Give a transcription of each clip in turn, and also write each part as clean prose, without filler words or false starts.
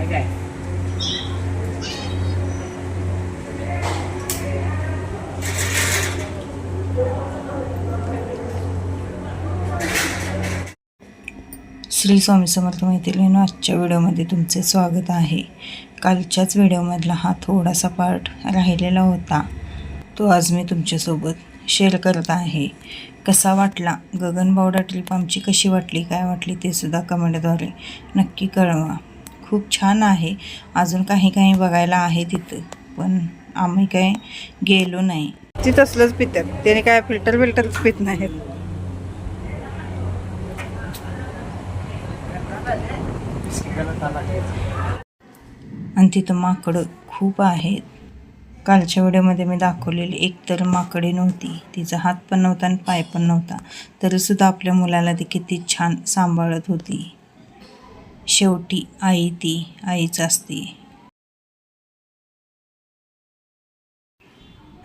श्री स्वामी समर्थ मैत्रिणींनो, आजच्या व्हिडिओमध्ये तुमचे स्वागत आहे. कालच्याच व्हिडिओमधला हा थोडासा पार्ट राहिलेला होता, तो आज मी तुमच्यासोबत शेअर करत आहे. कसा वाटला गगनबावडा ट्रिप आमची, कशी वाटली, काय वाटली ते सुद्धा कमेंटद्वारे नक्की कळवा. खूप छान आहे. अजून काही बघायला आहे तिथं, पण आम्ही काय गेलो नाही. ती तसलंच पितात, त्याने काय फिल्टरच पित नाहीत. आणि तिथं माकडं खूप आहेत. कालच्या व्हिडिओमध्ये मी दाखवलेली एक तर माकडी नव्हती, तिचा हात पण नव्हता आणि पाय पण नव्हता, तरीसुद्धा आपल्या मुलाला ती किती छान सांभाळत होती. शेवटी आई ती आईच असते.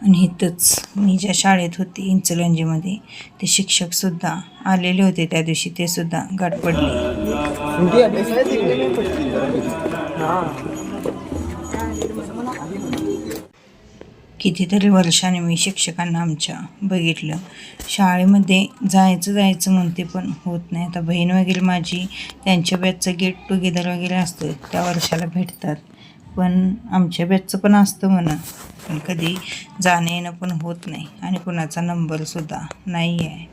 आणि इथंच मी ज्या शाळेत होती इंचलंजीमध्ये, ते शिक्षकसुद्धा आलेले होते त्या दिवशी, ते सुद्धा गाठ पडले. कितीतरी वर्षाने मी शिक्षकांना आमच्या बघितलं. शाळेमध्ये जायचं म्हणते पण होत नाही. आता बहीण वगैरे माझी, त्यांच्या बॅचचं गेट टुगेदर वगैरे असतं, त्या वर्षाला भेटतात. पण आमच्या बॅचचं पण असतं म्हणा, पण कधी जाणं येणं पण होत नाही आणि कुणाचा नंबरसुद्धा नाही आहे.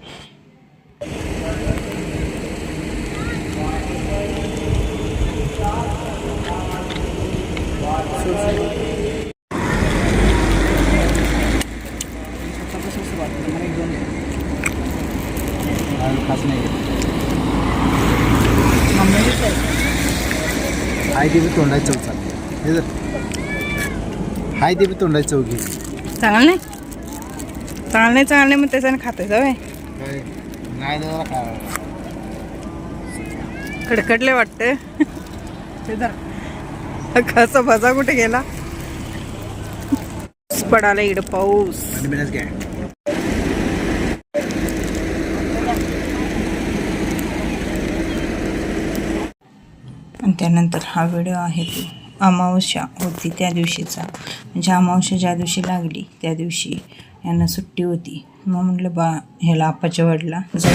हाय ते बी तोंडाची चव चालते. हे जर हाय ते बी तोंडाची चव घे. चांगलं नाही मग त्याच्याने खाते जावे. नाही कडकडले वाटते. कसं भजा कुठे गेला. पडाला इकडं पाऊस. आणि त्यानंतर हा व्हिडिओ आहे तो अमावस्या होती त्या दिवशीचा. म्हणजे अमावस्या ज्या दिवशी लागली त्या दिवशी यांना सुट्टी होती. मग म्हटलं बा ह्याला आपाच्या वडला जाऊ.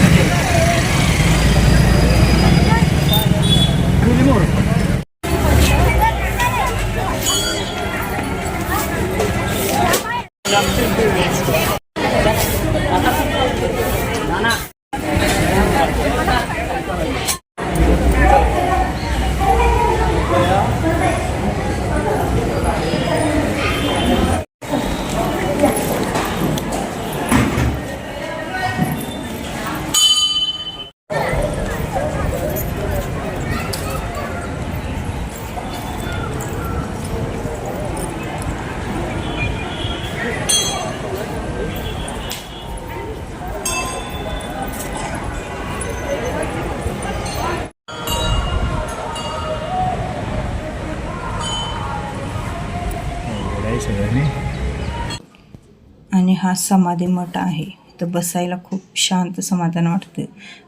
आणि हा समाधी मठ आहे. तर बसायला खूप शांत समाधान वाटतं.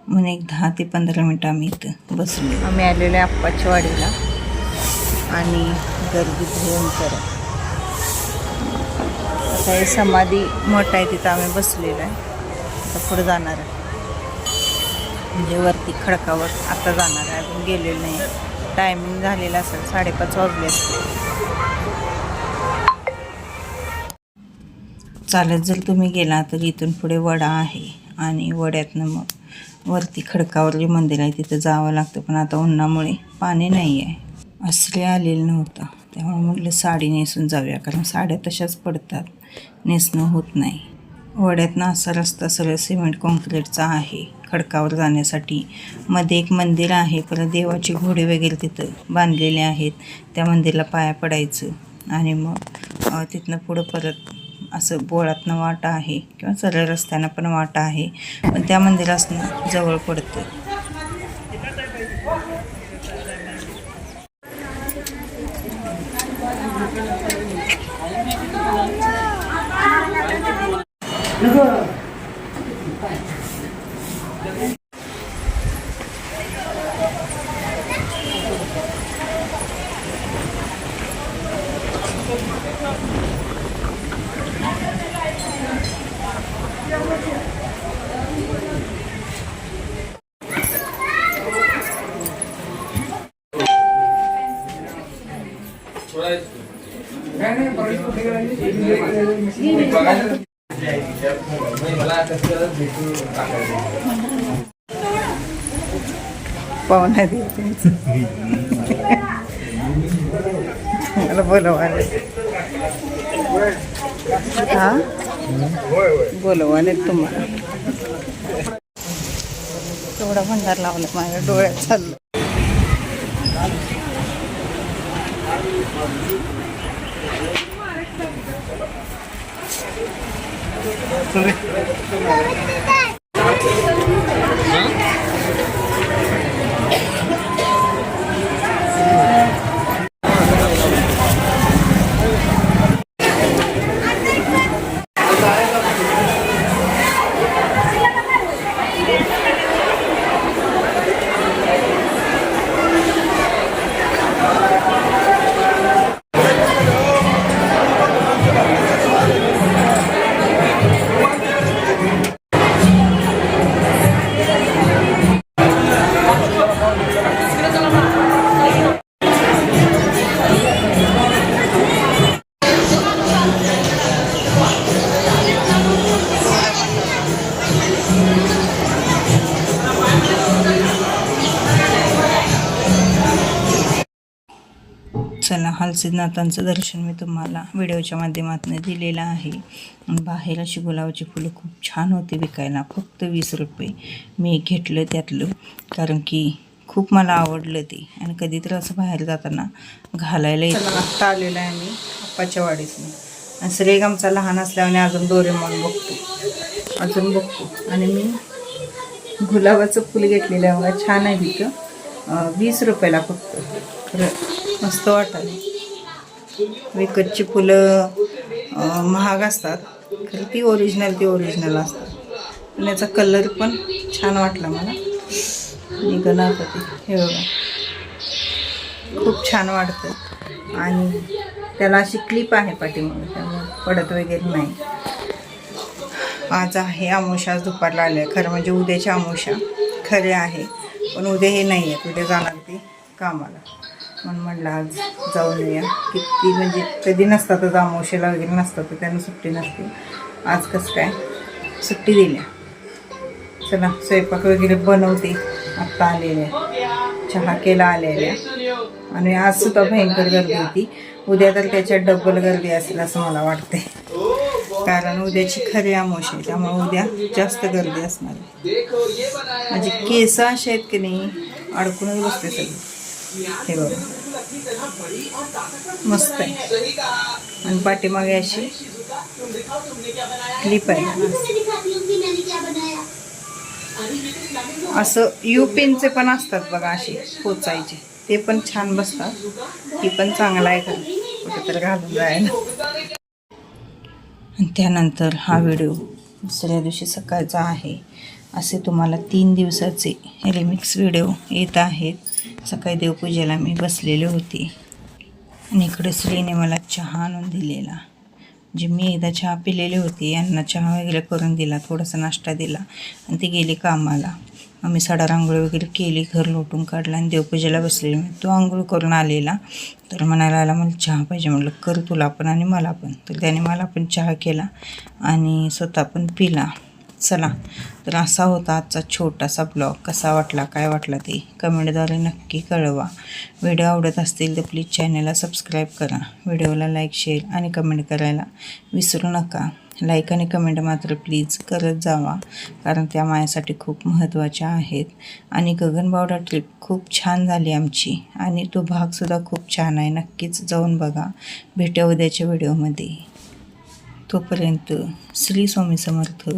म्हणून एक 10 ते 15 मिनटं आम्ही इथं बसलो. आम्ही आलेलो आहे आप्पाच्या वाडीला आणि गर्दी भयंकर. आता हे समाधी मठ आहे, तिथं आम्ही बसलेलो आहे. आता पुढे जाणार आहे, म्हणजे वरती खडकावर आता जाणार आहे. अजून गेलेलं नाही. टायमिंग झालेला असेल 5:30 वाजले असतील. चालत जर तुम्ही गेला तर इथून पुढे वडा आहे आणि वड्यातनं मग वरती खडकावर जे मंदिर आहे तिथं जावं लागतं. पण आता उन्हामुळे पाणी नाही आहे. असले आलेलं नव्हतं, त्यामुळे म्हटलं साडी नेसून जाऊया, कारण साड्या तशाच पडतात, नेसणं होत नाही. वड्यातनं असा रस्ता सरळ सिमेंट कॉन्क्रीटचा आहे खडकावर जाण्यासाठी. मध्ये एक मंदिर आहे, परत देवाचे घोडे वगैरे तिथं बांधलेले आहेत. त्या मंदिराला पाया पडायचं आणि मग तिथनं पुढं परत असं बोळातनं वाटा आहे किंवा सरळ रस्त्यानं पण वाटा आहे, पण त्या मंदिरासनं जवळ पडतं. पाहुणा मला बोलवाले हा बोलवाले तुम्हाला तेवढा भंडार लावला माझ्या डोळ्यात चाललं. चला, हलसिद्धनाथांचं दर्शन मी तुम्हाला व्हिडिओच्या माध्यमातून दिलेलं आहे. बाहेर अशी गुलाबाची फुलं खूप छान होती विकायला, फक्त 20 रुपये. मी घेतलं त्यातलं, कारण की खूप मला आवडलं ते आणि कधीतरी असं बाहेर जाताना घालायला येतं. आत्ता आलेलं आहे मी आप्पाच्या वाडीतून आणि श्रेग आमचा लहान असल्याने अजून डोरेमॉन बघतो आणि मी गुलाबाचं फुल घेतलेलं आहे. बघा छान आहे तिथं, 20 रुपयाला फक्त. खरं मस्त वाटायला. विकतची फुलं महाग असतात, खरं ती ओरिजिनल असतात. आणि याचा कलर पण छान वाटला मला. गणपती हे बघा खूप छान वाटतं आणि त्याला अशी क्लिप आहे पाठीमागे, त्यामुळे पडत वगैरे नाही. आज आहे अमावस्या, आज दुपारला आले. खरं म्हणजे उद्याची अमावस्या खरे आहे, पण उद्या हे नाही आहे. उद्या जाणार ते कामाला, म्हणून म्हटलं आज जाऊन येऊया. किती म्हणजे कधी नसतात तर अमावस्याला वगैरे नसतात तर त्यांना सुट्टी नसते. आज कसं काय सुट्टी दिल्या. चला स्वयंपाक वगैरे बनवते. आत्ता आलेल्या, चहा केला आलेल्या. आणि आज सुद्धा भयंकर गर्दी होती. उद्या तर त्याच्यात डबल गर्दी असेल असं मला वाटते, कारण उद्याची खरी अमावस्या आहे, त्यामुळे उद्या जास्त गर्दी असणार आहे. म्हणजे केस असे आहेत की नाही, अडकूनच बसते सगळे. हे बघा मस्त आहे. आणि पाठीमागे अशी क्लिप आहे. असं यू पेनचे पण असतात बघा, असे पोचायचे, ते पण छान बसतात. ती पण चांगला आहे, कुठेतरी घालून जायला. आणि त्यानंतर हा व्हिडिओ दुसऱ्या दिवशी सकाळचा आहे. असे तुम्हाला 3 दिवसाचे रिमिक्स व्हिडिओ येत आहेत. सकाळी देवपूजेला मी बसलेले होते आणि इकडे श्रीने मला चहा आणून दिलेला. जे मी एकदा चहा पिलेली होती, यांना चहा वगैरे करून दिला, थोडासा नाश्ता दिला आणि ती गेली कामाला. आम्ही सडा रांगोळी वगैरे केली, घर लोटून काढला आणि देवपूजेला बसलेली. तो आंघोळ करून आलेला, तर म्हणायला आला मला चहा पाहिजे. म्हटलं कर तुला पण आणि मला पण. तर त्याने मला पण चहा केला आणि स्वतः पण पिला. चला, तर असा होता आजचा छोटासा ब्लॉग. कसा वाटला, काय वाटला ते कमेंटद्वारे नक्की कळवा. व्हिडिओ आवडत असतील तर प्लीज चॅनलला सबस्क्राईब करा. व्हिडिओला लाईक, शेअर आणि कमेंट करायला विसरू नका. लाईक आणि कमेंट मात्र प्लीज करत जावा, कारण त्या माझ्यासाठी खूप महत्त्वाच्या आहेत. आणि गगनबावडा ट्रिप खूप छान झाली आमची आणि तो भागसुद्धा खूप छान आहे. नक्कीच जाऊन बघा. भेटूया उद्याच्या व्हिडिओमध्ये. तोपर्यंत श्री स्वामी समर्थ.